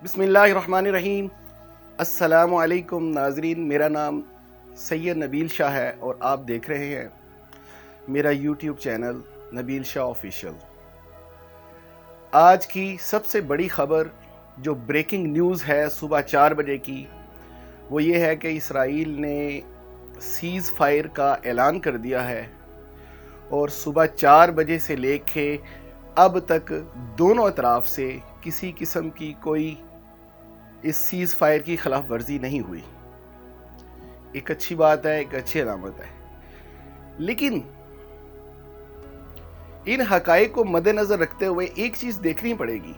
बिस्मिल्लाहिर्रहमानिर्रहीम। अस्सलाम वालेकुम नाजरीन, मेरा नाम सैयद नबील शाह है और आप देख रहे हैं मेरा YouTube channel Nabeel Shah official. आज की सबसे बड़ी खबर जो ब्रेकिंग न्यूज़ है सुबह 4 बजे की, वो ये है कि इसराइल ने सीज़ फायर का ऐलान कर दिया है और सुबह 4 बजे से लेके अब तक दोनों अतराफ से किसी किस्म की कोई इस सीज़ फायर की खिलाफ वर्जी नहीं हुई। एक अच्छी बात है, एक अच्छी अलामत है। लेकिन इन हकाइक को मद्देनजर रखते हुए एक चीज देखनी पड़ेगी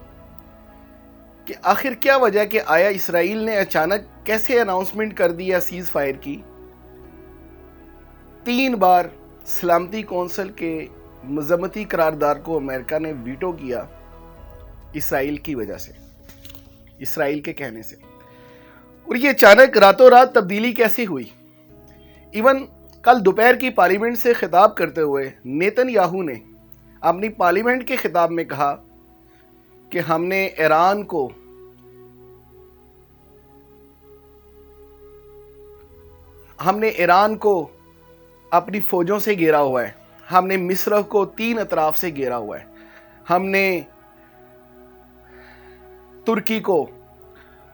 कि आखिर क्या वजह कि आया इसराइल ने अचानक कैसे अनाउंसमेंट कर दिया सीज़ फायर की। 3 बार सलामती कौंसिल के मजम्मती करारदार को अमेरिका ने वीटो किया इसराइल की वजह से, इसराइल के कहने से। और ये अचानक रातों रात तब्दीली कैसे हुई। इवन कल दोपहर की पार्लियामेंट से खिताब करते हुए नेतन्याहू ने अपनी पार्लियामेंट के खिताब में कहा कि हमने ईरान को अपनी फौजों से घेरा हुआ है, हमने मिस्र को 3 अतराफ से घेरा हुआ है, हमने तुर्की को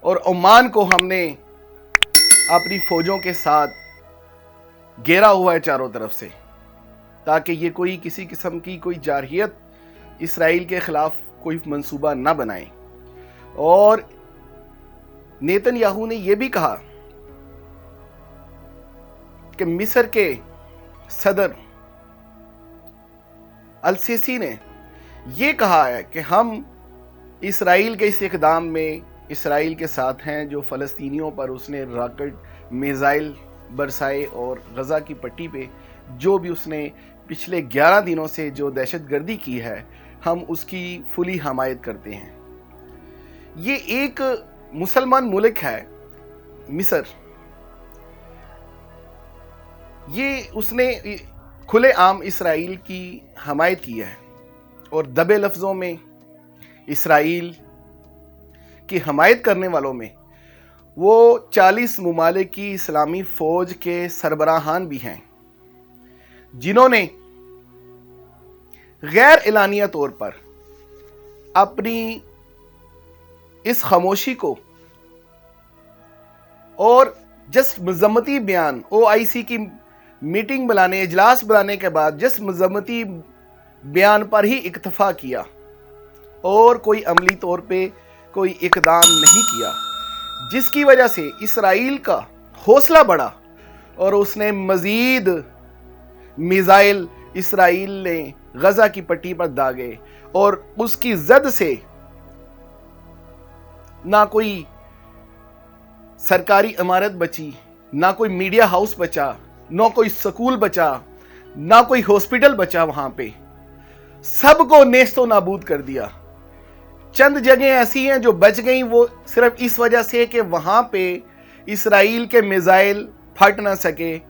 और ओमान को हमने अपनी फौजों के साथ घेरा हुआ है चारों तरफ से, ताकि ये कोई किसी किस्म की कोई जारहियत इसराइल के खिलाफ कोई मंसूबा ना बनाए। और नेतन्याहू ने यह भी कहा कि मिस्र के सदर अल-सीसी ने यह कहा है कि हम इसराइल के इस इक़दाम में इसराइल के साथ हैं जो फ़लस्तीनियों पर उसने रॉकेट मिसाइल बरसाए और गज़ा की पट्टी पे जो भी उसने पिछले 11 दिनों से जो दहशतगर्दी की है, हम उसकी फुली हमायत करते हैं। ये एक मुसलमान मुल्क है मिस्र, ये उसने खुले आम इसराइल की हमायत की है और दबे लफ्ज़ों में इसराइल की हमायत करने वालों में वो 40 ममालिक की इस्लामी फ़ौज के सरबराहान भी हैं, जिन्होंने गैर एलानिया तौर पर अपनी इस खामोशी को और जस्ट मजम्मती बयान OIC की मीटिंग बुलाने, इजलास बुलाने के बाद जस्ट मजम्मती बयान पर ही इक्तफा किया और कोई अमली तौर पे कोई इकदाम नहीं किया, जिसकी वजह से इसराइल का हौसला बढ़ा और उसने मजीद मिसाइल इसराइल ने गजा की पट्टी पर दागे और उसकी जद से ना कोई सरकारी इमारत बची, ना कोई मीडिया हाउस बचा, ना कोई स्कूल बचा, ना कोई हॉस्पिटल बचा। वहां पे सबको नेस्तो नाबूद कर दिया। चंद जगह ऐसी हैं जो बच गई, वो सिर्फ इस वजह से कि वहां पे इसराइल के मिसाइल फट ना सके,